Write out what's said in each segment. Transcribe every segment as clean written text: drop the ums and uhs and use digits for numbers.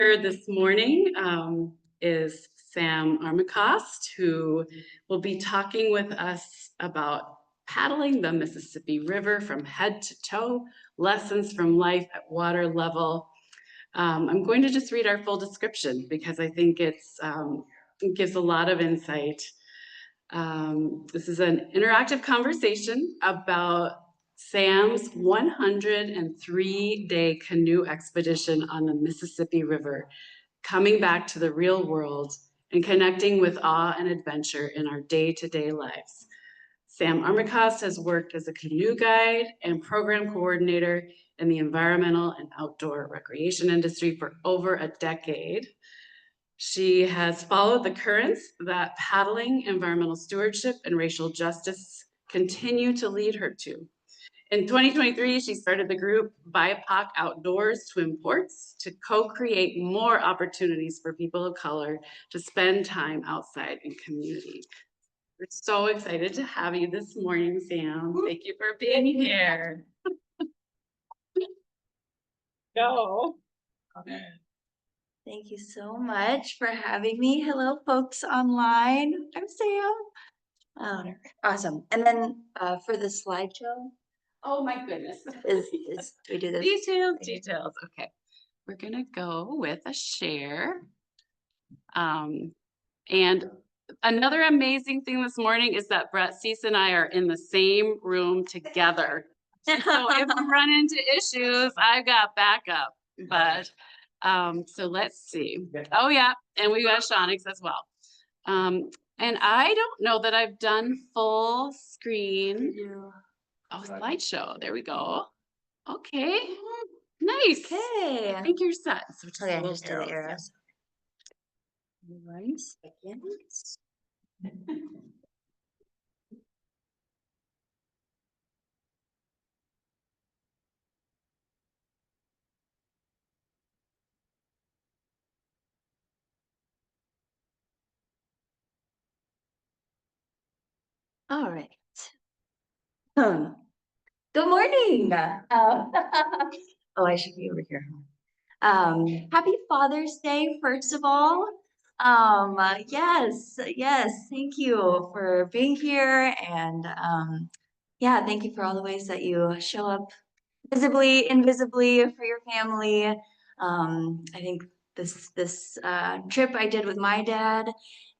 Here this morning is Sam Armacost, who will be talking with us about paddling the Mississippi River from head to toe, lessons from life at water level. I'm going to just read our full description because I think it gives a lot of insight. This is an interactive conversation about Sam's 103-day canoe expedition on the Mississippi River, coming back to the real world and connecting with awe and adventure in our day-to-day lives. Sam Armacost has worked as a canoe guide and program coordinator in the environmental and outdoor recreation industry for over a decade. She has followed the currents that paddling, environmental stewardship, and racial justice continue to lead her to. In 2023, she started the group BIPOC Outdoors Twin Ports to co-create more opportunities for people of color to spend time outside in community. We're so excited to have you this morning, Sam. Thank you for being here. Go. Thank you so much for having me. Hello, folks online. I'm Sam. Oh, awesome. And then for the slideshow. Oh my goodness. Do we do this? Details. Okay. We're gonna go with a share. And another amazing thing this morning is that Brett Cease and I are in the same room together. So if we run into issues, I've got backup. But so let's see. Oh yeah, and we got Shonix as well. And I don't know that I've done full screen. Oh, slideshow. There we go. Okay. Nice. Okay. I think you're set. So Okay, just do the arrows. 1 second. All right. Good morning. Oh, I should be over here. Happy Father's Day, first of all. Yes, thank you for being here. And yeah, thank you for all the ways that you show up visibly, invisibly for your family. I think this trip I did with my dad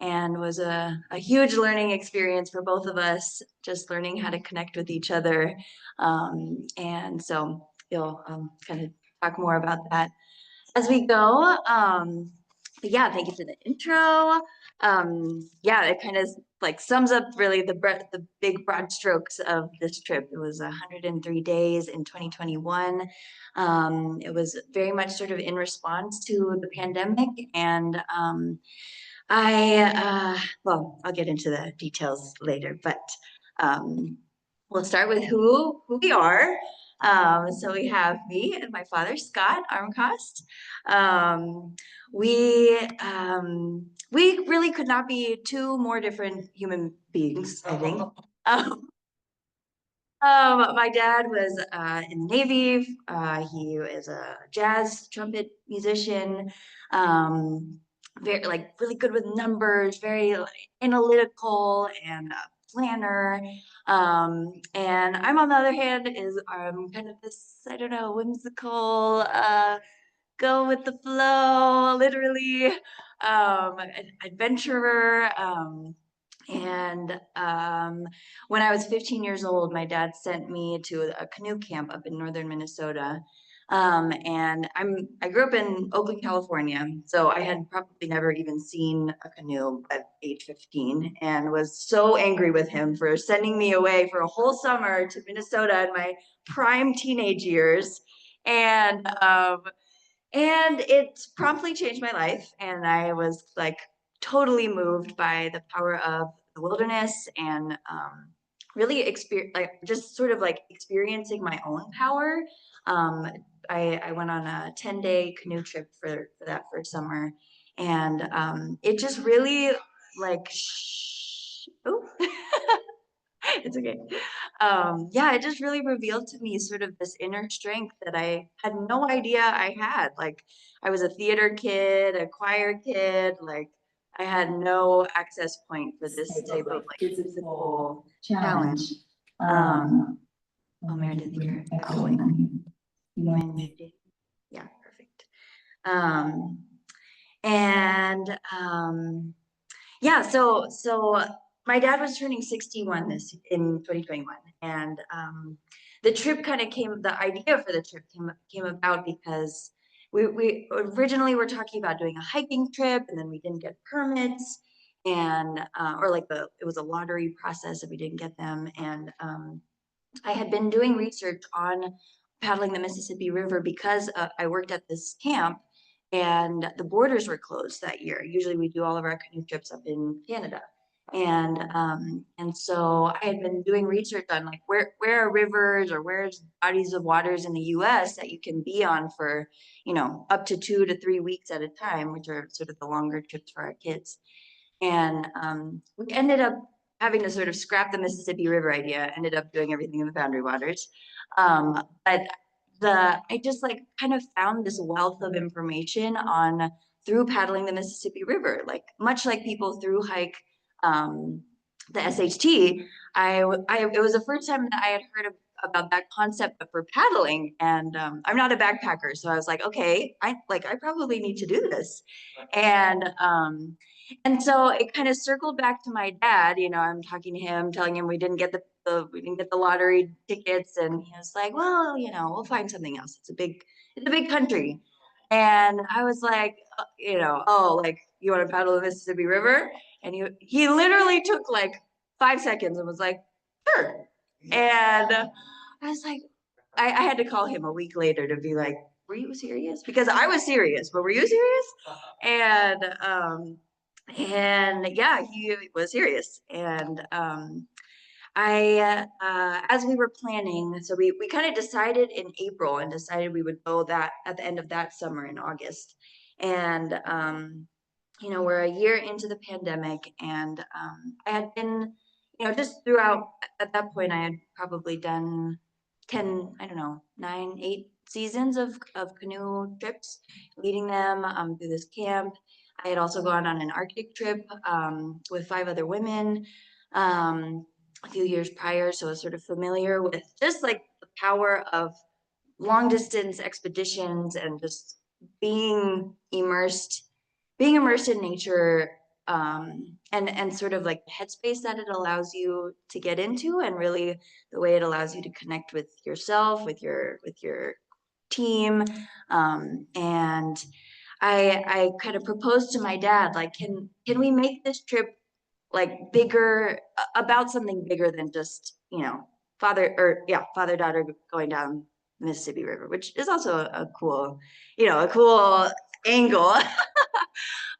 and was a huge learning experience for both of us, just learning how to connect with each other. And so you'll kind of talk more about that as we go. But yeah, thank you for the intro. Yeah, it kind of like sums up really the big broad strokes of this trip. It was 103 days in 2021. It was very much sort of in response to the pandemic, and well, I'll get into the details later, but we'll start with who we are. So we have me and my father, Scott Armacost. We really could not be two more different human beings, I think. My dad was in the Navy. He is a jazz trumpet musician. Very really good with numbers, very analytical and planner. And I'm on the other hand is kind of this, I don't know, whimsical, go with the flow, literally, adventurer. And when I was 15 years old, my dad sent me to a canoe camp up in northern Minnesota. And I grew up in Oakland, California, so I had probably never even seen a canoe at age 15, and was so angry with him for sending me away for a whole summer to Minnesota in my prime teenage years. And it promptly changed my life, and I was like totally moved by the power of the wilderness and really just sort of like experiencing my own power. I went on a 10-day canoe trip for that first summer, and it just really like, oh, it's okay. yeah, it just really revealed to me sort of this inner strength that I had no idea I had. Like I was a theater kid, a choir kid, like I had no access point for this type of like physical challenge. Um, oh, Meredith, you're echoing on you. You mind muting? Yeah, perfect. Um, and yeah, so my dad was turning 61 this in 2021, and the trip kind of came. The idea for the trip came about because we originally were talking about doing a hiking trip, and then we didn't get permits, and or like it was a lottery process, and we didn't get them, and I had been doing research on paddling the Mississippi River because I worked at this camp and the borders were closed that year. Usually we do all of our canoe trips up in Canada. And so I had been doing research on like where are rivers or where's bodies of waters in the US that you can be on for, you know, up to 2 to 3 weeks at a time, which are sort of the longer trips for our kids. And we ended up having to sort of scrap the Mississippi River idea, ended up doing everything in the Boundary Waters. But I just like kind of found this wealth of information on through paddling the Mississippi River, like much like people through hike the SHT. It was the first time that I had heard about that concept, but for paddling. And I'm not a backpacker, so I was like, okay, I probably need to do this. And so it kind of circled back to my dad. You know, I'm talking to him, telling him we didn't get we didn't get the lottery tickets, and he was like, "Well, you know, we'll find something else. It's a big country." And I was like, you know, oh, like you want to paddle the Mississippi River? And he literally took like 5 seconds and was like, "Sure." And I was like, I had to call him a week later to be like, "Were you serious?" Because I was serious, but were you serious? And yeah, he was serious. And as we were planning, so we kind of decided in April and decided we would go that at the end of that summer in August. And, you know, we're a year into the pandemic, and I had been, you know, just throughout at that point, I had probably done 10, I don't know, 9, 8 seasons of canoe trips, leading them through this camp. I had also gone on an Arctic trip with 5 other women a few years prior, so I was sort of familiar with just like the power of long distance expeditions and just being immersed being immersed in nature, and sort of like the headspace that it allows you to get into, and really the way it allows you to connect with yourself, with your team. And I kind of proposed to my dad, like, can we make this trip like bigger, about something bigger than just, you know, father daughter going down the Mississippi River, which is also a cool, you know, a cool angle.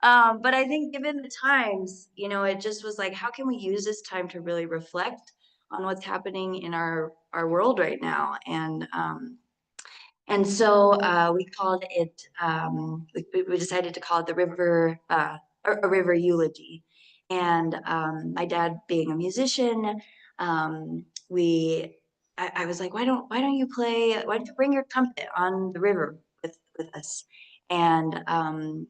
But I think given the times, you know, it just was like, how can we use this time to really reflect on what's happening in our world right now? And so we called it, we decided to call it the river, a river eulogy. And my dad being a musician, I was like, why don't you bring your trumpet on the river with us? And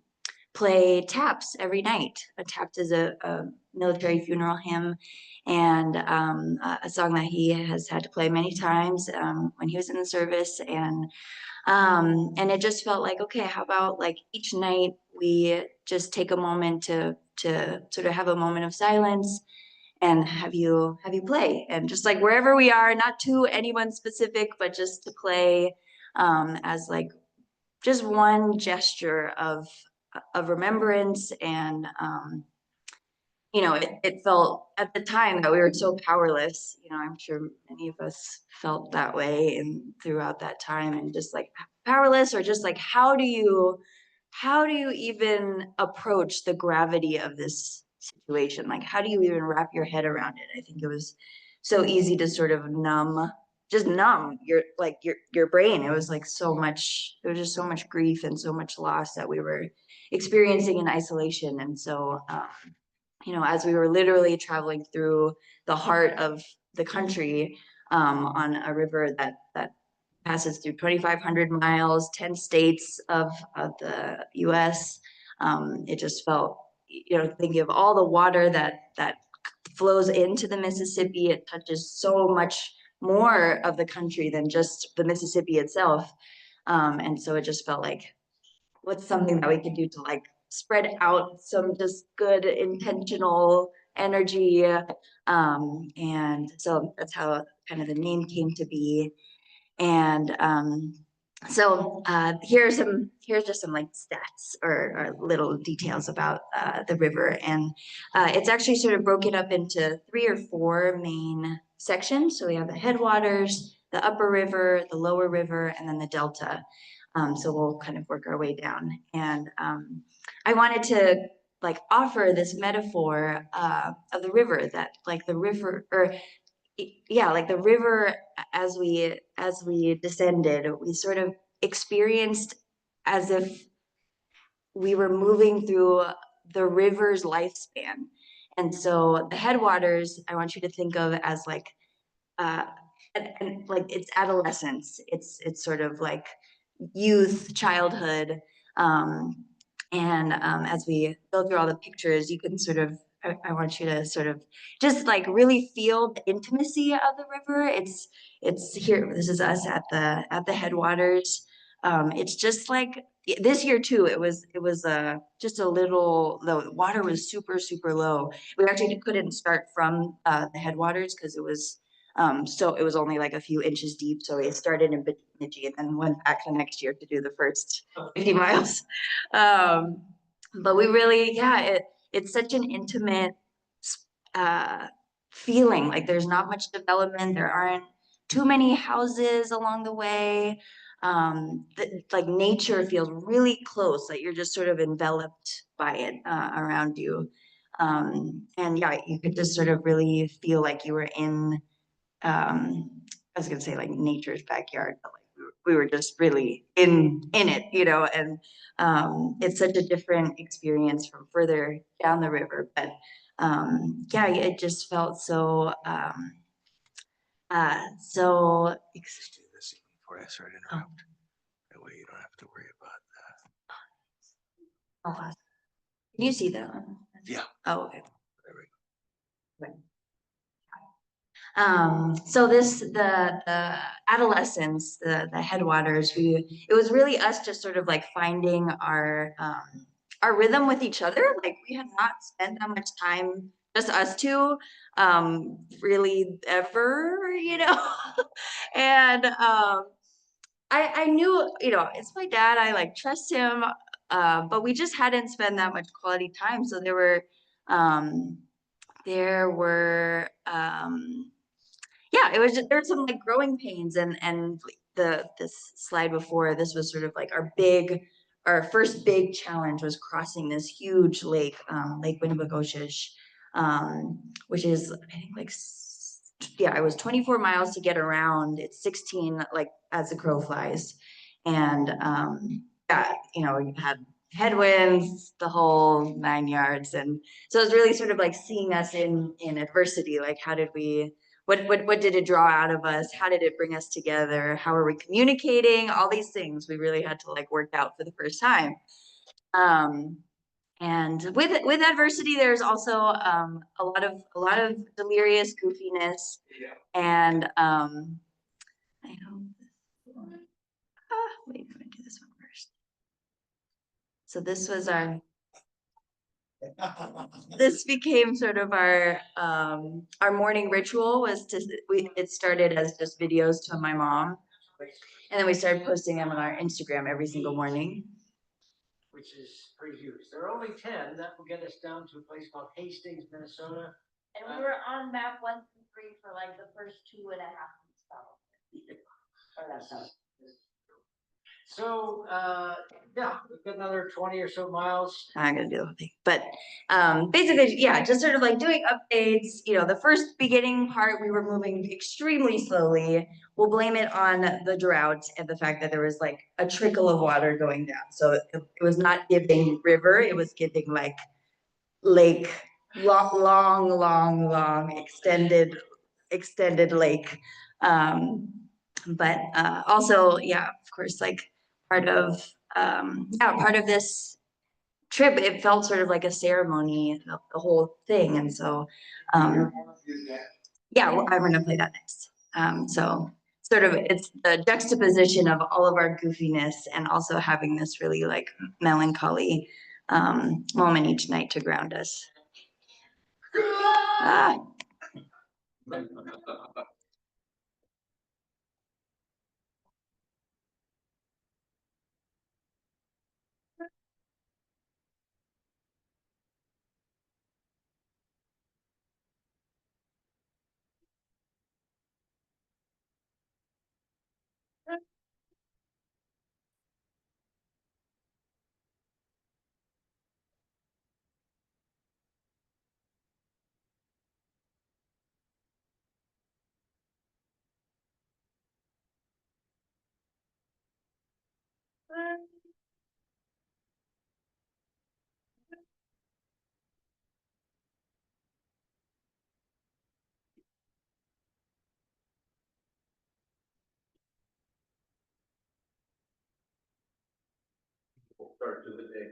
play taps every night. A taps is a military funeral hymn, and a song that he has had to play many times when he was in the service. And it just felt like, okay, how about like each night we just take a moment to sort of have a moment of silence and have you play, and just like wherever we are, not to anyone specific, but just to play as like just one gesture of remembrance. And you know, it felt at the time that we were so powerless. You know, I'm sure many of us felt that way and throughout that time, and just like powerless, or just like how do you even approach the gravity of this situation? Like how do you even wrap your head around it? I think it was so easy to sort of just numb your brain. It was like so much, there was just so much grief and so much loss that we were experiencing in isolation. And so you know, as we were literally traveling through the heart of the country, on a river that passes through 2,500 miles, 10 states of the US. It just felt, thinking of all the water that flows into the Mississippi, it touches so much more of the country than just the Mississippi itself. And so it just felt like, what's something that we could do to like spread out some just good intentional energy. And so that's how kind of the name came to be. And so here's just some like stats or little details about the river. And it's actually sort of broken up into 3 or 4 main sections. So we have the headwaters, the upper river, the lower river, and then the delta. So we'll kind of work our way down. And I wanted to like offer this metaphor of the river, that like the river, or yeah, like the river, as we descended, we sort of experienced as if we were moving through the river's lifespan. And so the headwaters, I want you to think of as like uh and like it's adolescence, it's sort of like youth, childhood. And as we go through all the pictures, you can sort of, I want you to sort of just like really feel the intimacy of the river. It's here. This is us at the headwaters. It's just like this year too. It was just a little. The water was super low. We actually couldn't start from the headwaters because so it was only like a few inches deep. So we started in Bemidji and then went back the next year to do the first 50 miles. But we really, yeah, it's such an intimate feeling. Like there's not much development. There aren't too many houses along the way. Like nature feels really close, like you're just sort of enveloped by it around you. And yeah, you could just sort of really feel like you were in I was gonna say like nature's backyard, but like we were just really in it, and it's such a different experience from further down the river. But yeah, it just felt so so Just do this before I start interrupt. That way you don't have to worry about that. oh, awesome. Can you see that one? Yeah. Oh, okay. There we So the adolescence, the headwaters, it was really us just sort of like finding our rhythm with each other. Like we had not spent that much time, just us two, really ever, and I knew, it's my dad, I like trust him, but we just hadn't spent that much quality time. So um there were yeah, it was just, there were some like growing pains. And this slide before this was sort of like our first big challenge was crossing this huge lake, Lake Winnipesaukee, which is I think like yeah, it was 24 miles to get around. It's 16 like as the crow flies. And yeah, you had headwinds, the whole 9 yards. And so it's really sort of like seeing us in adversity. Like how did we, what did it draw out of us? How did it bring us together? How are we communicating? All these things we really had to like work out for the first time. And with adversity, there's also a lot of delirious goofiness. Yeah. And I hope wait, I'm gonna do this one first. So this became sort of our morning ritual. It started as just videos to my mom, and then we started posting them on our Instagram every single morning. Which is pretty huge. There are only 10. That will get us down to a place called Hastings, Minnesota. And we were on map 1 through 3 for like the first 2.5 weeks. So yeah, we've got another 20 or so miles. I'm gonna do the whole thing, but basically, yeah, just sort of like doing updates. The first beginning part, we were moving extremely slowly. We'll blame it on the drought and the fact that there was like a trickle of water going down. So it was not giving river; it was giving like lake, long, extended lake. But also, yeah, of course, like part of this trip, it felt sort of like a ceremony, the whole thing. And so, yeah, well, I'm gonna play that next. So sort of it's the juxtaposition of all of our goofiness and also having this really like melancholy moment each night to ground us. Ah.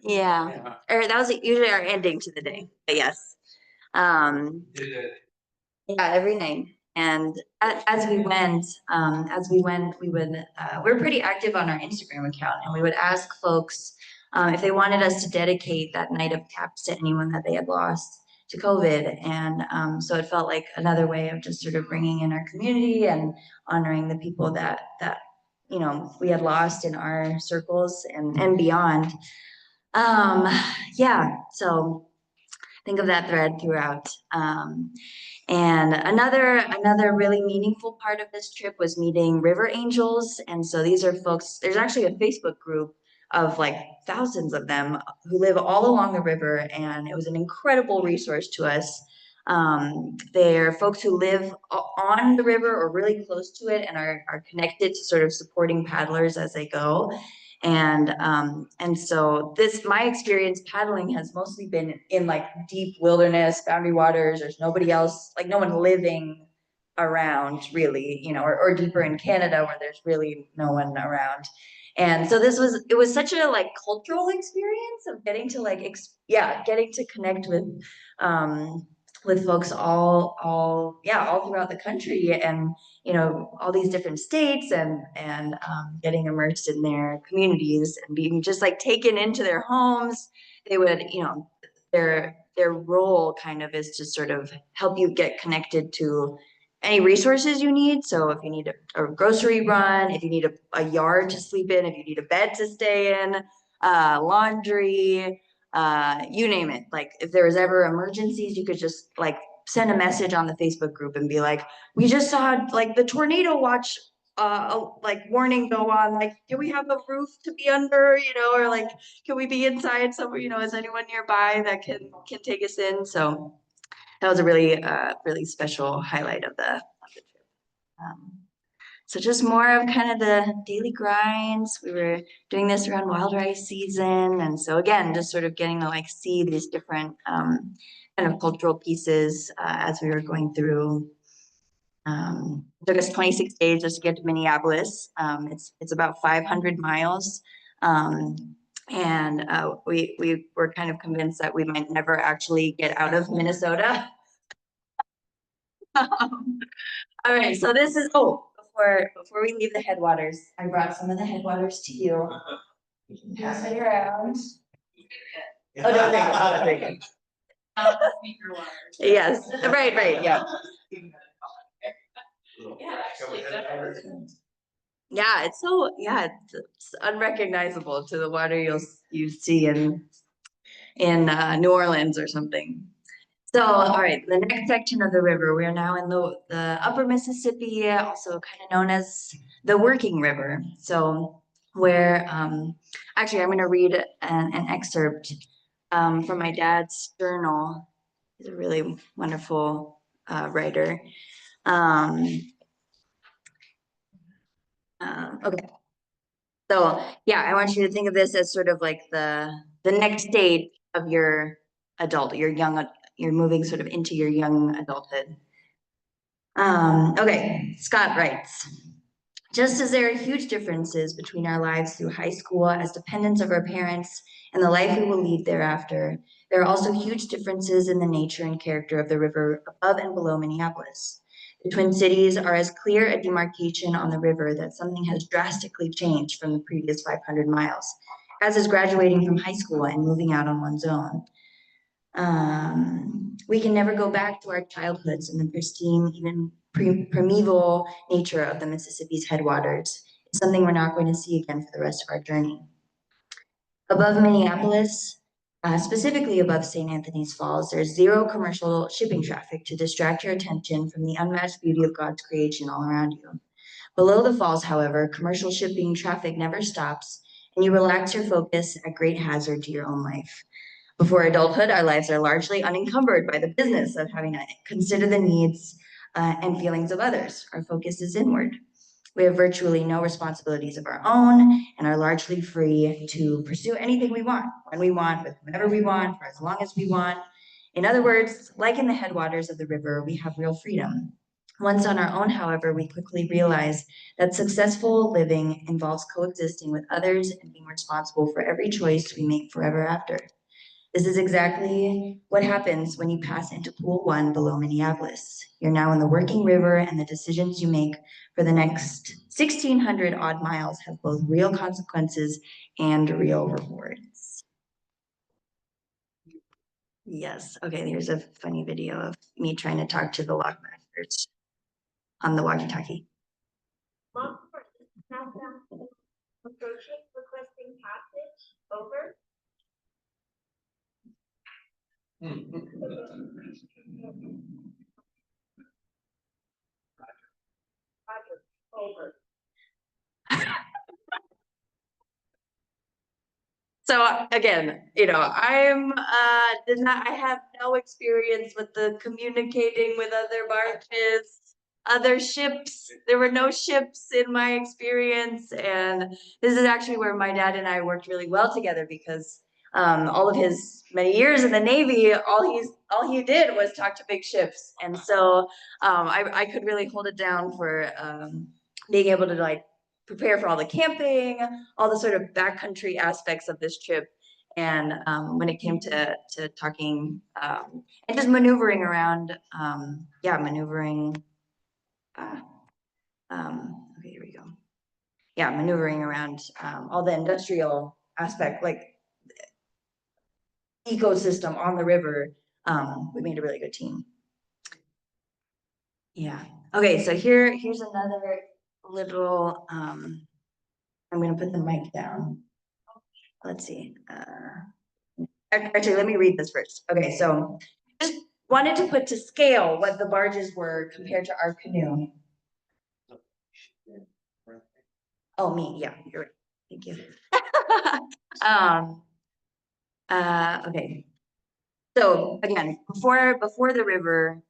Yeah, or that was usually our ending to the day, but yes. Um, yeah, every night. And as we went, we would, we're pretty active on our Instagram account, and we would ask folks if they wanted us to dedicate that night of taps to anyone that they had lost to COVID. And so it felt like another way of just sort of bringing in our community and honoring the people that we had lost in our circles and beyond. Yeah, so think of that thread throughout. And another really meaningful part of this trip was meeting river angels. And so these are folks, there's actually a Facebook group of like thousands of them who live all along the river, and it was an incredible resource to us. They're folks who live on the river or really close to it and are connected to sort of supporting paddlers as they go. And so my experience paddling has mostly been in like deep wilderness, boundary waters. There's nobody else, like no one living around really, or deeper in Canada where there's really no one around. And so it was such a like cultural experience of getting to getting to connect with folks all throughout the country, and all these different states, and getting immersed in their communities and being just like taken into their homes. They would, their role kind of is to sort of help you get connected to any resources you need. So if you need a grocery run, if you need a yard to sleep in, if you need a bed to stay in, laundry, you name it. Like if there was ever emergencies, you could just like send a message on the Facebook group and be like, we just saw like the tornado watch like warning go on, like do we have a roof to be under, or like can we be inside somewhere, is anyone nearby that can take us in? So that was a really special highlight of the trip. So just more of kind of the daily grinds. We were doing this around wild rice season. And so again, just sort of getting to like see these different kind of cultural pieces as we were going through. It took us 26 days just to get to Minneapolis. It's about 500 miles. And we were kind of convinced that we might never actually get out of Minnesota. All right, so this is, before we leave the headwaters, I brought some of the headwaters to you. You can pass it around. Oh, don't take it. Yes, right, yeah. Yeah, it's unrecognizable to the water you see in New Orleans or something. So, all right, the next section of the river, we are now in the upper Mississippi, also kind of known as the Working River. So where, actually, I'm going to read an excerpt from my dad's journal. He's a really wonderful writer. Okay. So yeah, I want you to think of this as sort of like the next stage of your you're moving sort of into your young adulthood. Okay, Scott writes, just as there are huge differences between our lives through high school as dependents of our parents and the life we will lead thereafter, there are also huge differences in the nature and character of the river above and below Minneapolis. The Twin Cities are as clear a demarcation on the river that something has drastically changed from the previous 500 miles, as is graduating from high school and moving out on one's own. We can never go back to our childhoods and the pristine, even primeval nature of the Mississippi's headwaters. It's something we're not going to see again for the rest of our journey. Above Minneapolis, specifically above St. Anthony's Falls, there's zero commercial shipping traffic to distract your attention from the unmatched beauty of God's creation all around you. Below the falls, however, commercial shipping traffic never stops, and you relax your focus at great hazard to your own life. Before adulthood, our lives are largely unencumbered by the business of having to consider the needs and feelings of others. Our focus is inward. We have virtually no responsibilities of our own and are largely free to pursue anything we want, when we want, with whomever we want, for as long as we want. In other words, like in the headwaters of the river, we have real freedom. Once on our own, however, we quickly realize that successful living involves coexisting with others and being responsible for every choice we make forever after. This is exactly what happens when you pass into Pool 1 below Minneapolis. You're now in the working river, and the decisions you make for the next 1,600 odd miles have both real consequences and real rewards. Yes, okay, here's a funny video of me trying to talk to the lockmasters on the walkie-talkie. Approaching, requesting passage, over. Roger, over. So again, I have no experience with the communicating with other barges, other ships. There were no ships in my experience, and this is actually where my dad and I worked really well together because all of his many years in the Navy, all he did was talk to big ships, and so I could really hold it down for being able to like prepare for all the camping, all the sort of backcountry aspects of this trip. And when it came to talking and just maneuvering around, maneuvering. Okay, here we go. Yeah, maneuvering around all the industrial aspect, like ecosystem on the river. We made a really good team. Yeah. Okay, so here's another little. I'm gonna put the mic down. Let's see. Actually, let me read this first. Okay, so just wanted to put to scale what the barges were compared to our canoe. Oh, me, yeah, you're right. Thank you. Okay. So again, before the river,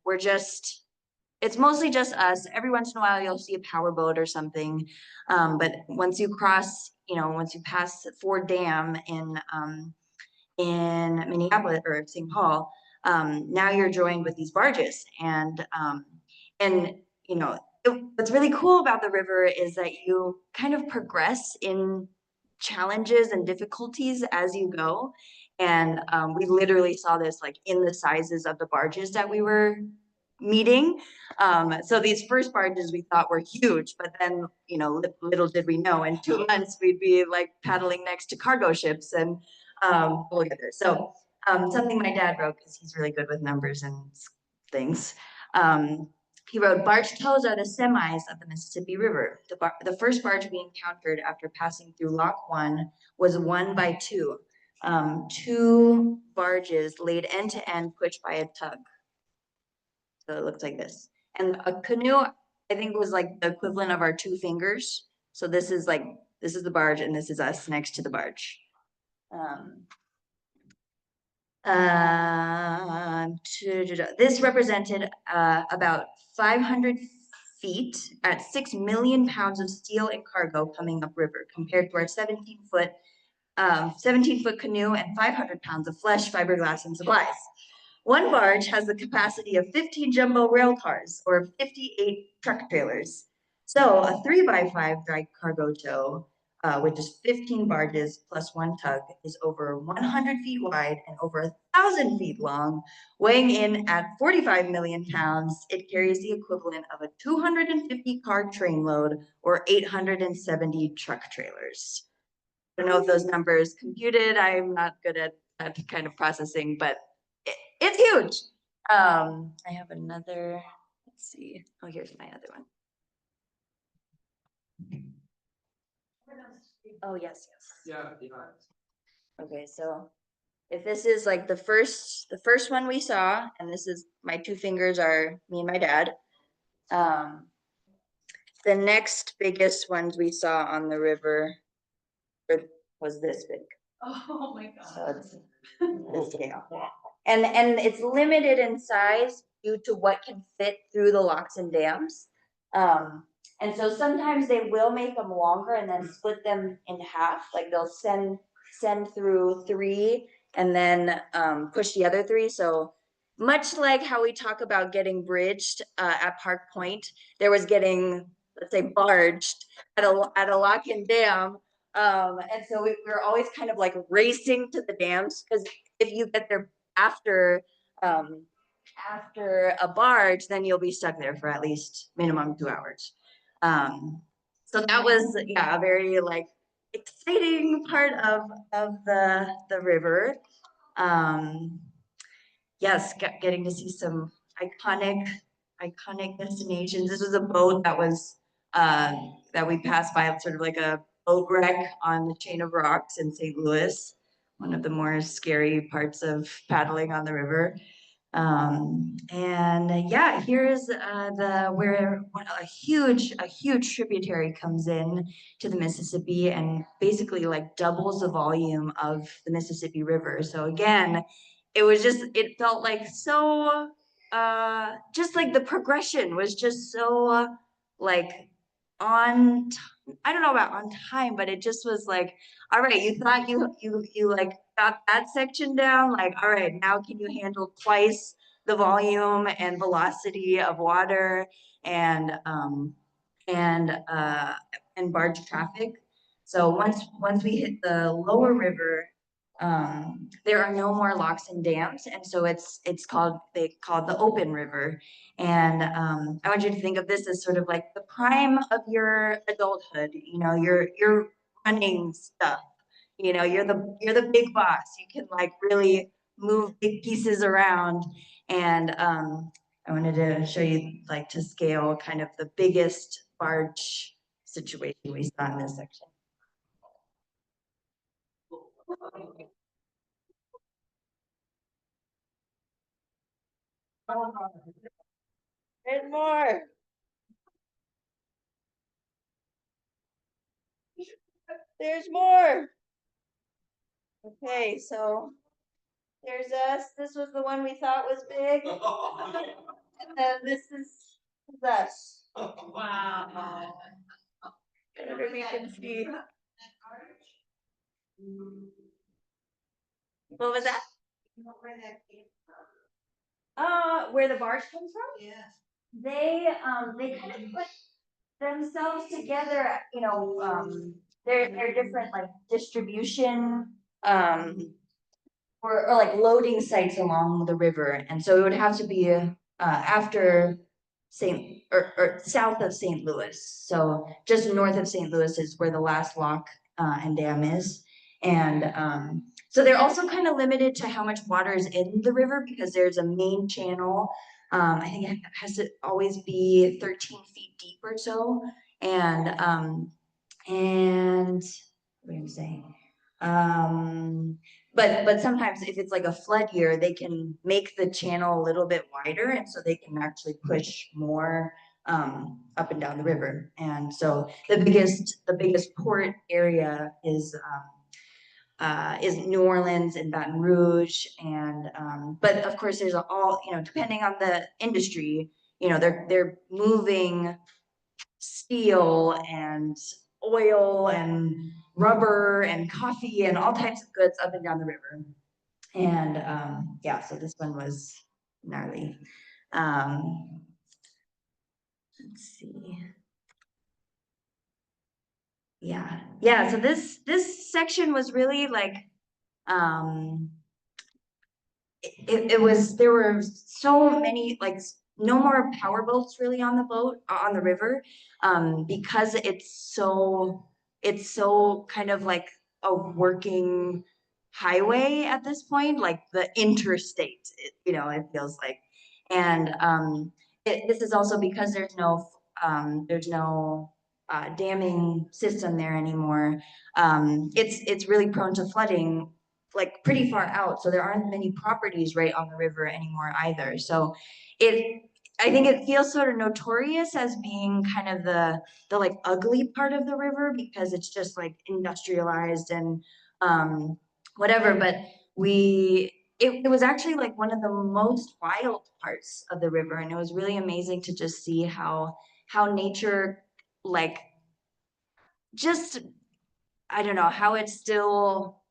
it's mostly just us. Every once in a while, you'll see a power boat or something. But once you pass Ford Dam in Minneapolis or St. Paul, now you're joined with these barges. And what's really cool about the river is that you kind of progress in challenges and difficulties as you go. And we literally saw this like in the sizes of the barges that we were meeting. So these first barges we thought were huge, but then, little did we know in 2 months we'd be like paddling next to cargo ships and together. So something my dad wrote, because he's really good with numbers and things. He wrote, barge tows are the semis of the Mississippi River. The first barge we encountered after passing through Lock 1 was 1 by 2. 2 barges laid end to end, pushed by a tug. So it looks like this. And a canoe, I think, was like the equivalent of our 2 fingers. So this is the barge, and this is us next to the barge. This represented about 500 feet at 6 million pounds of steel and cargo coming upriver, compared to our 17-foot canoe and 500 pounds of flesh, fiberglass, and supplies. One barge has the capacity of 15 jumbo rail cars or 58 truck trailers. So a 3x5 dry cargo tow, which is 15 barges plus one tug, is over 100 feet wide and over 1,000 feet long, weighing in at 45 million pounds. It carries the equivalent of a 250 car train load or 870 truck trailers. I don't know if those numbers computed. I'm not good at that kind of processing, but it's huge. I have another, let's see. Oh, here's my other one. Oh, yes, yes. Okay, so if this is like the first one we saw, and this is my two fingers are me and my dad. The next biggest ones we saw on the river was this big. Oh my God. So it's this scale. And it's limited in size due to what can fit through the locks and dams. And so sometimes they will make them longer and then split them in half. Like they'll send through 3 and then push the other 3. So much like how we talk about getting bridged at Park Point, there was getting, let's say, barged at a lock and dam. And so we were always kind of like racing to the dams, because if you get there after a barge, then you'll be stuck there for at least minimum 2 hours. So that was, yeah, a very like exciting part of the river. Yes, getting to see some iconic destinations. This was a boat that was that we passed by, sort of like a boat wreck on the chain of rocks in St. Louis, one of the more scary parts of paddling on the river. And yeah, here's where a huge tributary comes in to the Mississippi and basically like doubles the volume of the Mississippi River. So again, it felt like so just like the progression was just so like I don't know about on time, but it just was like, all right, you thought you like got that section down, like, all right, now can you handle twice the volume and velocity of water and barge traffic. So once we hit the lower river, there are no more locks and dams, and so they called the open river. And I want you to think of this as sort of like the prime of your adulthood. You know, you're running stuff. You know, you're the big boss. You can like really move big pieces around. And I wanted to show you like to scale kind of the biggest barge situation we saw in this section. There's more. There's more. Okay, so there's us. This was the one we thought was big. And then this is us. Wow. Whatever we can see. What was that? Where the barge comes from? Yes. They kind of put themselves together, you know, they're different like distribution or like loading sites along the river. And so it would have to be after or south of St. Louis. So just north of St. Louis is where the last lock and dam is. And so they're also kind of limited to how much water is in the river, because there's a main channel. I think it has to always be 13 feet deep or so. And what am I saying? But sometimes if it's like a flood year, they can make the channel a little bit wider, and so they can actually push more up and down the river. And so the biggest port area is New Orleans and Baton Rouge, and but of course there's all, you know, depending on the industry, you know, they're moving steel and oil and rubber and coffee and all types of goods up and down the river. And yeah, so this one was gnarly. Let's see. Yeah, so this section was really like it was, there were so many, like no more power boats really on the boat, on the river, because it's so kind of like a working highway at this point, like the interstate, it feels like. And this is also because there's no damming system there anymore. It's really prone to flooding, like pretty far out. So there aren't many properties right on the river anymore either. So I think it feels sort of notorious as being kind of the like ugly part of the river because it's just like industrialized and whatever. But it was actually like one of the most wild parts of the river, and it was really amazing to just see how nature, like, just, I don't know, how it still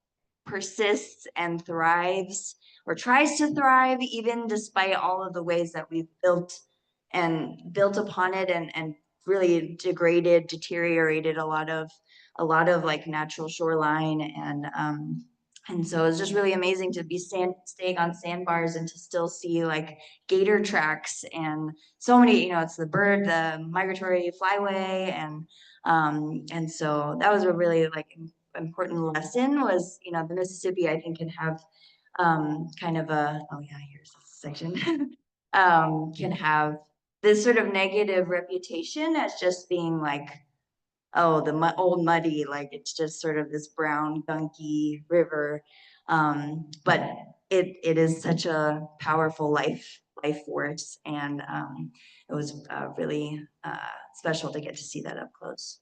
persists and thrives, or tries to thrive, even despite all of the ways that we've built upon it, and really deteriorated a lot of like natural shoreline. And so it's just really amazing to be staying on sandbars and to still see like gator tracks and so many, it's the migratory flyway. And so that was a really like important lesson, was, the Mississippi, I think, can have kind of oh yeah, here's this section, can have this sort of negative reputation as just being like, oh, the old muddy, like it's just sort of this brown gunky river. But it is such a powerful life force, and it was really special to get to see that up close.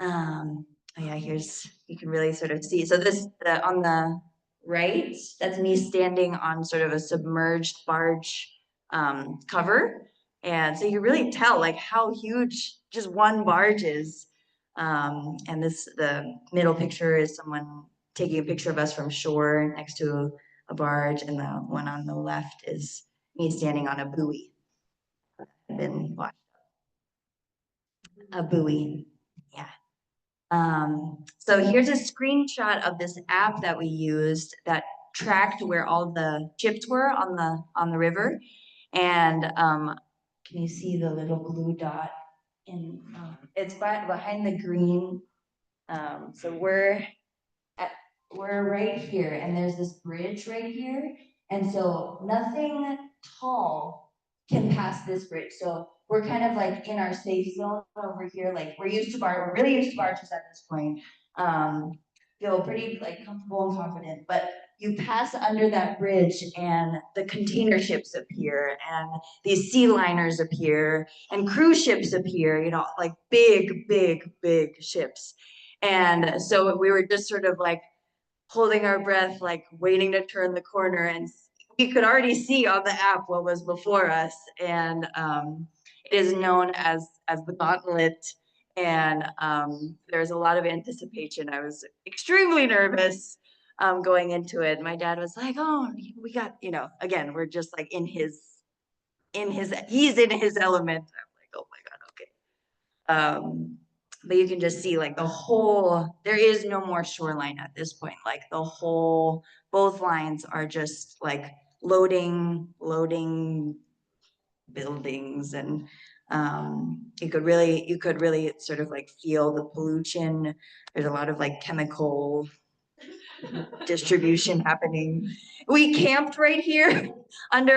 Oh yeah, you can really sort of see. So on the right, that's me standing on sort of a submerged barge cover. And so you really tell like how huge just one barge is. And the middle picture is someone taking a picture of us from shore next to a barge. And the one on the left is me standing on a buoy. I've been watching a buoy, yeah. So here's a screenshot of this app that we used that tracked where all the ships were on the river. And can you see the little blue dot? It's behind the green. So we're right here, and there's this bridge right here. And so nothing tall can pass this bridge. So we're kind of like in our safe zone over here. Like we're really used to barges at this point. Feel pretty like comfortable and confident, but you pass under that bridge and the container ships appear, and these sea liners appear, and cruise ships appear, like big ships. And so we were just sort of like holding our breath, like waiting to turn the corner, and we could already see on the app what was before us. And it is known as the Gauntlet. And there's a lot of anticipation. I was extremely nervous going into it. My dad was like, "Oh, we got," again, we're just like he's in his element. I'm like, "Oh my God, okay." But you can just see like there is no more shoreline at this point. Like both lines are just like loading buildings. And you could really sort of like feel the pollution. There's a lot of like chemical distribution happening. We camped right here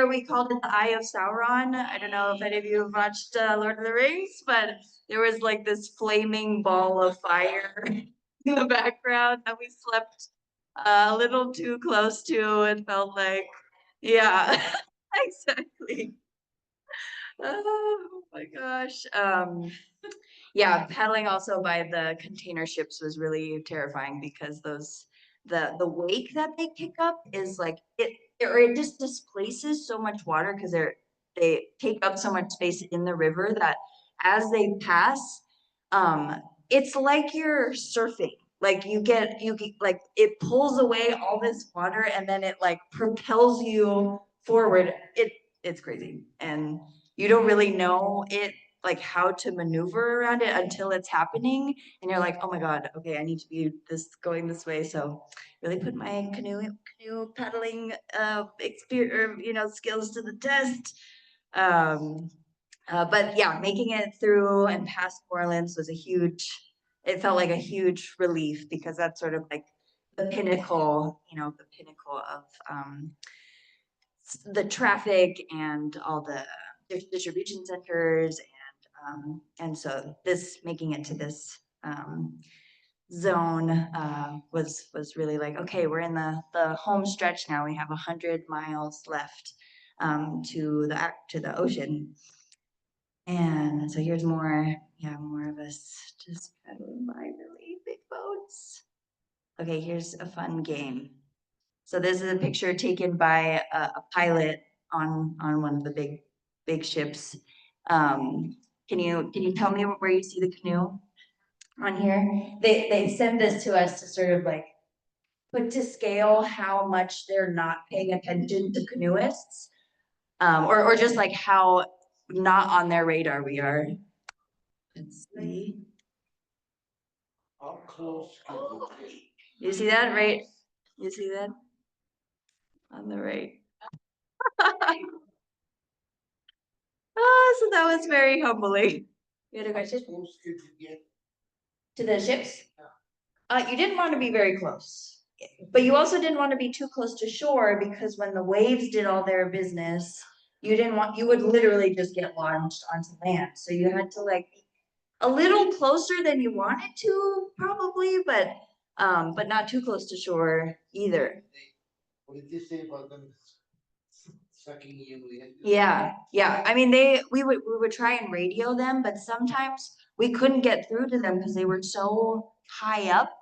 we called it the Eye of Sauron. I don't know if any of you have watched Lord of the Rings, but there was like this flaming ball of fire in the background that we slept a little too close to. It felt like, yeah, exactly. Oh my gosh. Yeah, paddling also by the container ships was really terrifying because the wake that they kick up is like it just displaces so much water because they take up so much space in the river that as they pass, it's like you're surfing. Like you get like it pulls away all this water and then it like propels you forward. It's crazy. And you don't really know it like how to maneuver around it until it's happening. And you're like, oh my God, okay, I need to be going this way. So really put my canoe paddling experience, skills to the test. But yeah, making it through and past New Orleans was it felt like a huge relief because that's sort of like the pinnacle, the pinnacle of the traffic and all the distribution centers. And so making it to this zone was really like, okay, we're in the home stretch now. We have 100 miles left to the ocean. And so here's more of us just paddling by really big boats. Okay, here's a fun game. So this is a picture taken by a pilot on one of the big ships. Can you tell me where you see the canoe on here? They sent this to us to sort of like put to scale how much they're not paying attention to canoeists, or just like how not on their radar we are. Let's see. Up close. You see that, right? You see that? On the right. So that was very humbling. You had a question? Close could you get? To the ships? You didn't want to be very close. But you also didn't want to be too close to shore because when the waves did all their business, you would literally just get launched onto land. So you had to like a little closer than you wanted to, probably, but not too close to shore either. What did you say about them sucking you in? Yeah. I mean, we would try and radio them, but sometimes we couldn't get through to them because they were so high up.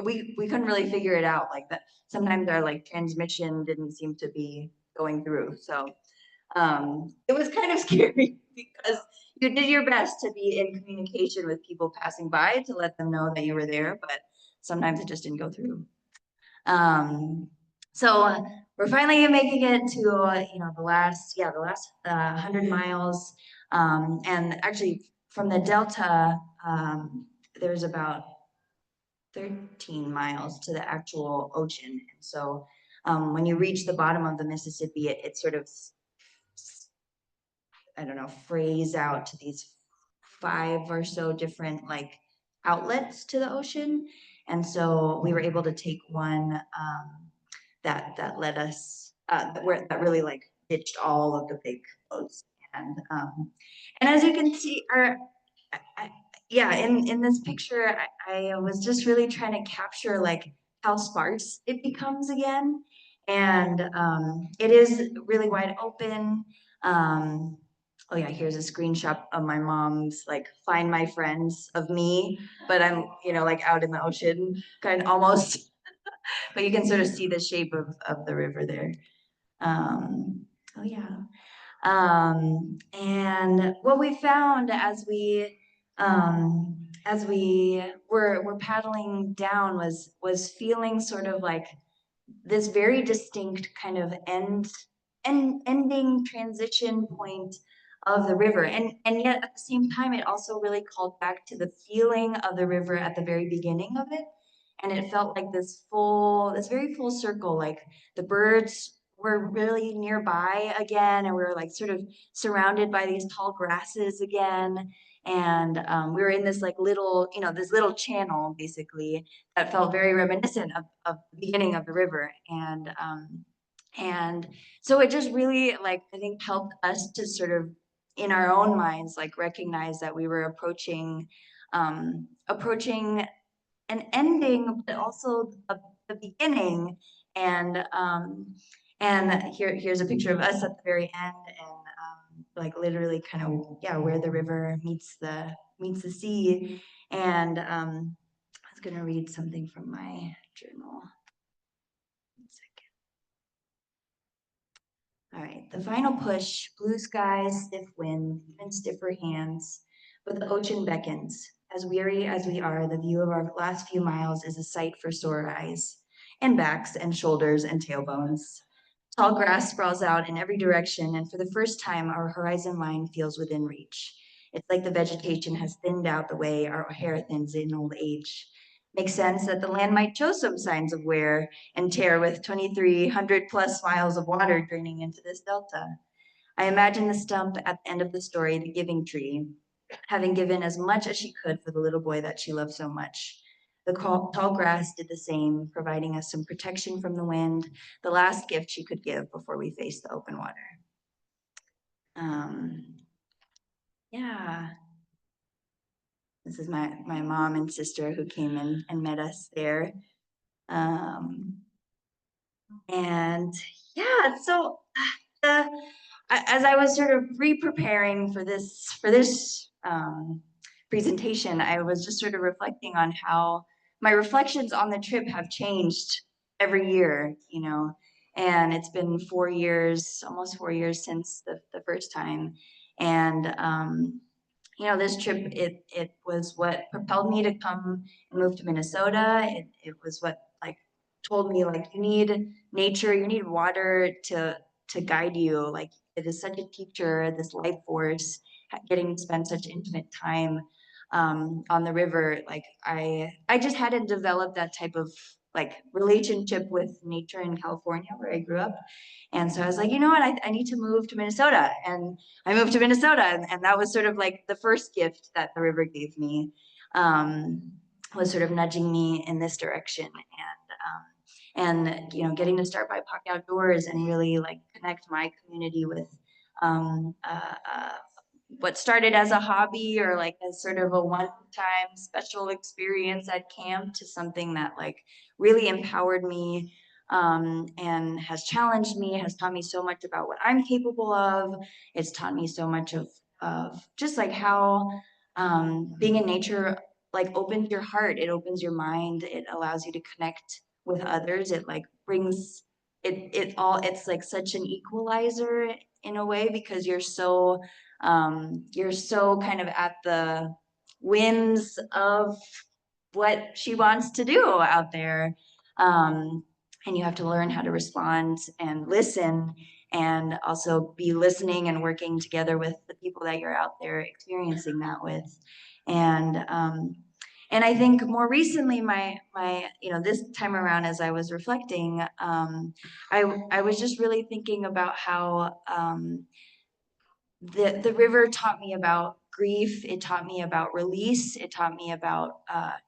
We couldn't really figure it out like that. Sometimes our like transmission didn't seem to be going through. So it was kind of scary because you did your best to be in communication with people passing by to let them know that you were there, but sometimes it just didn't go through. So we're finally making it to the last 100 miles, and actually from the delta there's about 13 miles to the actual ocean. And so when you reach the bottom of the Mississippi, it sort of, I don't know, phrase out to these 5 or so different like outlets to the ocean. And so we were able to take one that led us that really like ditched all of the big boats. And as you can see, in this picture, I was just really trying to capture like how sparse it becomes again. And it is really wide open. Oh yeah, here's a screenshot of my mom's like find my friends of me, but I'm like out in the ocean, kind of almost. But you can sort of see the shape of the river there. Oh yeah. And what we found as we were paddling down was feeling sort of like this very distinct kind of ending transition point of the river, and yet at the same time it also really called back to the feeling of the river at the very beginning of it. And it felt like this very full circle, like the birds were really nearby again, and we were like sort of surrounded by these tall grasses again. And we were in this like this little channel basically that felt very reminiscent of the beginning of the river. And so it just really like I think helped us to sort of in our own minds like recognize that we were approaching an ending, but also the beginning. And here's a picture of us at the very end, and like literally kind of where the river meets the sea. And I was gonna read something from my journal. 1 second. All right, the final push, blue skies, stiff wind, even stiffer hands, but the ocean beckons. as weary as we are, the view of our last few miles is a sight for sore eyes, and backs, and shoulders, and tailbones. Tall grass sprawls out in every direction, and for the first time, our horizon line feels within reach. It's like the vegetation has thinned out the way our hair thins in old age. Makes sense that the land might show some signs of wear and tear with 2,300 plus miles of water draining into this delta. I imagine the stump at the end of the story, the giving tree, having given as much as she could for the little boy that she loved so much. The tall grass did the same, providing us some protection from the wind, the last gift she could give before we faced the open water. Yeah. This is my mom and sister who came in and met us there. And yeah, so as I was sort of pre-preparing for this presentation, I was just sort of reflecting on how my reflections on the trip have changed every year, you know, and it's been 4 years, almost 4 years since the first time. And you know, this trip, it was what propelled me to come and move to Minnesota. It was what like told me like you need nature, you need water to guide you. Like it is such a teacher, this life force, getting to spend such intimate time on the river. Like I just hadn't developed that type of like relationship with nature in California where I grew up. And so I was like, you know what, I need to move to Minnesota. And I moved to Minnesota, and that was sort of like the first gift that the river gave me, was sort of nudging me in this direction. And you know, getting to start BIPOC Outdoors and really like connect my community with what started as a hobby or like as sort of a one-time special experience at camp to something that like really empowered me and has challenged me, has taught me so much about what I'm capable of. It's taught me so much of just like how being in nature like opens your heart, it opens your mind, it allows you to connect with others. It like brings it's like such an equalizer in a way because you're so kind of at the whims of what she wants to do out there. And you have to learn how to respond and listen and also be listening and working together with the people that you're out there experiencing that with. And I think more recently, my you know, this time around as I was reflecting, I was just really thinking about how the river taught me about grief. It taught me about release. It taught me about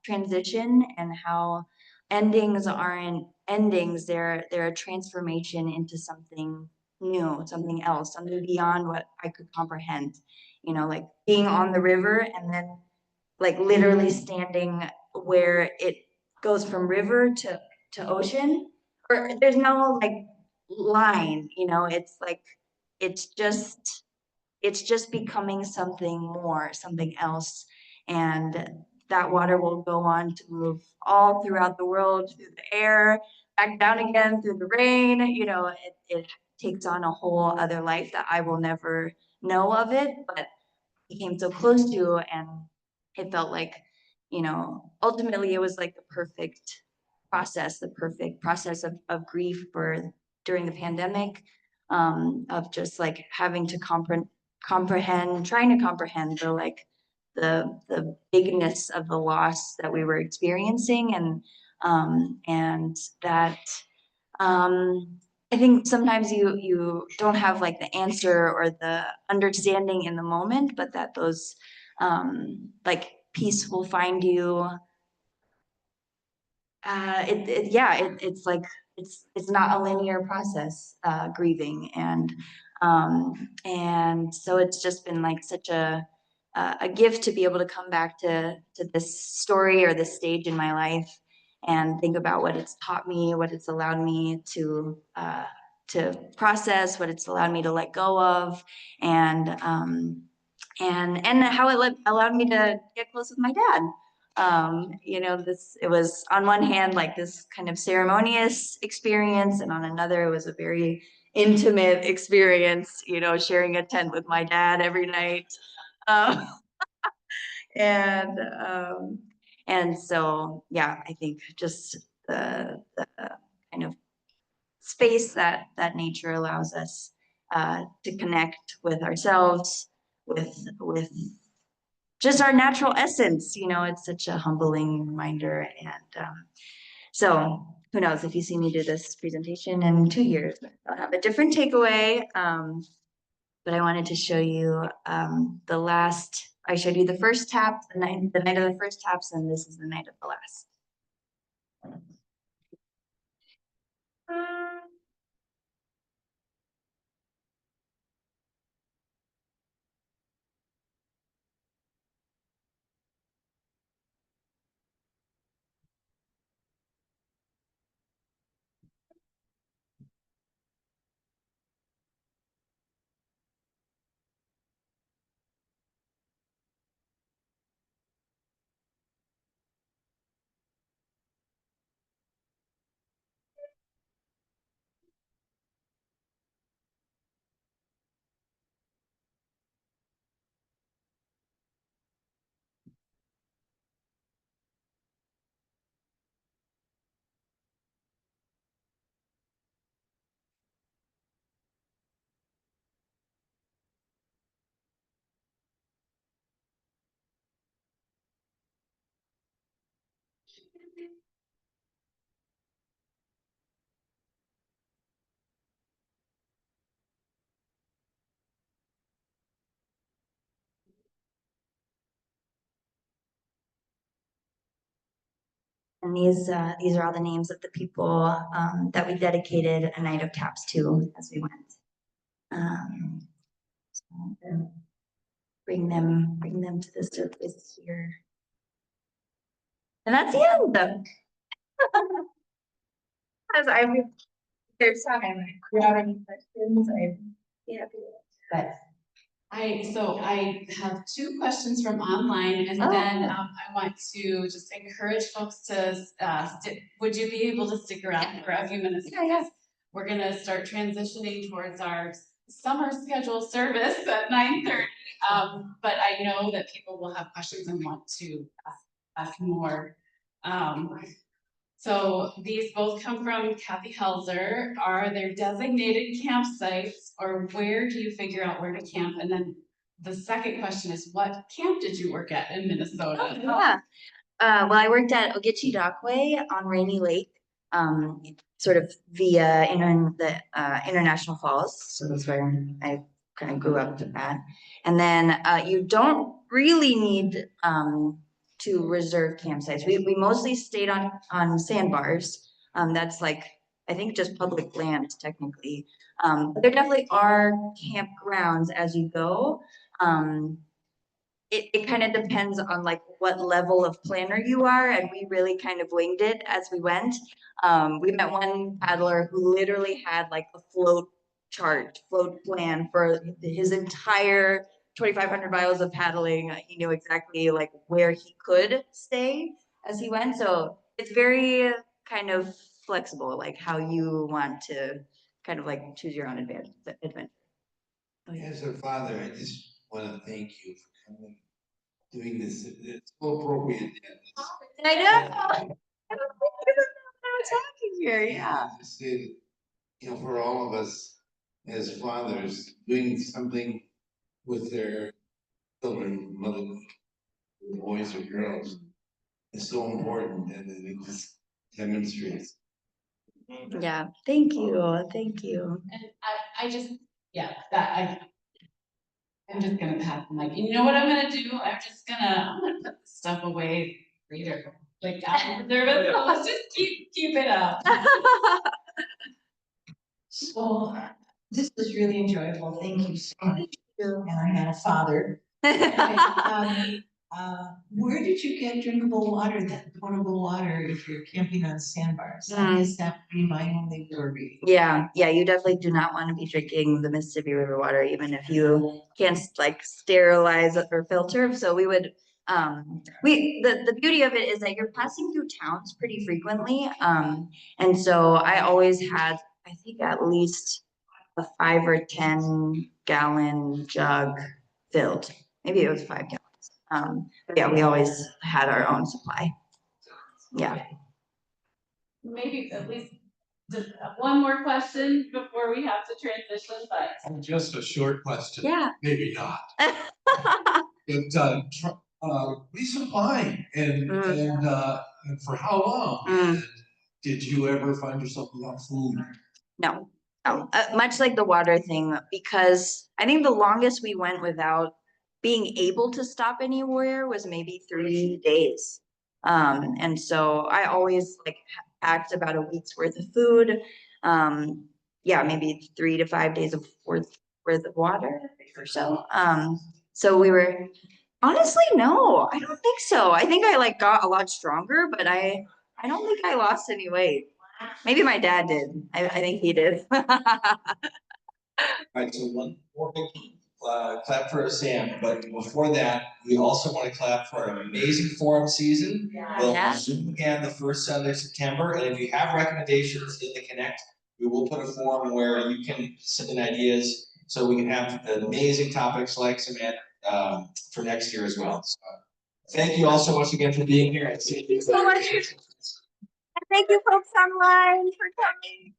transition and how endings aren't endings. They're a transformation into something new, something else, something beyond what I could comprehend. You know, like being on the river and then like literally standing where it goes from river to ocean, or there's no like line, you know, it's like it's just it's just becoming something more, something else. And that water will go on to move all throughout the world, through the air, back down again through the rain. You know, it takes on a whole other life that I will never know of it, but became so close to. And it felt like, you know, ultimately it was like the perfect process of grief for during the pandemic, of just like having to trying to comprehend the like the bigness of the loss that we were experiencing. And that I think sometimes you don't have like the answer or the understanding in the moment, but that those like peace will find you. It's like it's not a linear process, grieving, and so it's just been like such a gift to be able to come back to this story or this stage in my life and think about what it's taught me, what it's allowed me to process, what it's allowed me to let go of, and how it allowed me to get close with my dad. You know, it was on one hand like this kind of ceremonious experience, and on another it was a very intimate experience, you know, sharing a tent with my dad every night. Um, And so, yeah, I think just the kind of space that nature allows us to connect with ourselves, with just our natural essence. It's such a humbling reminder. And so who knows, if you see me do this presentation in 2 years, I'll have a different takeaway. But I wanted to show you I showed you the first tap, the night of the first taps, and this is the night of the last. And these are all the names of the people that we dedicated a night of taps to as we went. So bring them to the surface here. And that's the end. As there's time. If you have any questions, I'd be happy to. But I have 2 questions from online, and Oh. then I want to just encourage folks to would you be able to stick around for a few minutes? Yeah. We're gonna start transitioning towards our summer scheduled service at 9:30. But I know that people will have questions and want to ask more. So these both come from Kathy Helzer. Are there designated campsites, or where do you figure out where to camp? And then the second question is, what camp did you work at in Minnesota? Yeah. Well, I worked at Ogeechee Dockway on Rainy Lake, sort of via the International Falls. So that's where I kind of grew up at. And then you don't really need to reserve campsites. We mostly stayed on sandbars. That's like, I think, just public land technically. But there definitely are campgrounds as you go. It kind of depends on like what level of planner you are, and we really kind of winged it as we went. We met one paddler who literally had like a float plan for his entire 2,500 miles of paddling. He knew exactly like where he could stay as he went. So it's very kind of flexible, like how you want to kind of like choose your own adventure. As a father, I just want to thank you for coming, doing this. It's so appropriate. I know. I don't think I'm talking here. Yeah. Just say, for all of us as fathers, doing something with their children, whether boys or girls, is so important, and it just demonstrates. Yeah. Thank you. Thank you. And I just, I'm just gonna pass the mic. You know what I'm gonna do? I'm gonna put the stuff away later. Like after the service, so let's just keep it up. So this was really enjoyable. Thank you so much. And I had a father. Where did you get drinkable water, that potable water, if you're camping on sandbars? I guess that would be my only worry. Yeah, you definitely do not want to be drinking the Mississippi River water, even if you can't like sterilize it or filter. So we would, the beauty of it is that you're passing through towns pretty frequently. And so I always had, I think, at least a 5 or 10 gallon jug filled. Maybe it was 5 gallons. But yeah, we always had our own supply. Yeah. Maybe at least just one more question before we have to transition, but. Just a short question. Yeah. Maybe not. But resupplying and for how long? And did you ever find yourself without food? No, much like the water thing, because I think the longest we went without being able to stop anywhere was maybe 3 days. And so I always like packed about a week's worth of food. Yeah, maybe 3 to 5 days of worth of water or so. So we were honestly, no, I don't think so. I think I like got a lot stronger, but I don't think I lost any weight. Maybe my dad did. I think he did. Right, so one more big clap for Sam, but before that, we also want to clap for an amazing forum season. We'll Zoom again the first Sunday of September, and if you have recommendations in the Connect, we will put a forum where you can send in ideas so we can have amazing topics like Samantha for next year as well. So, thank you all so much again for being here. And see you so much. Thank you folks online for coming.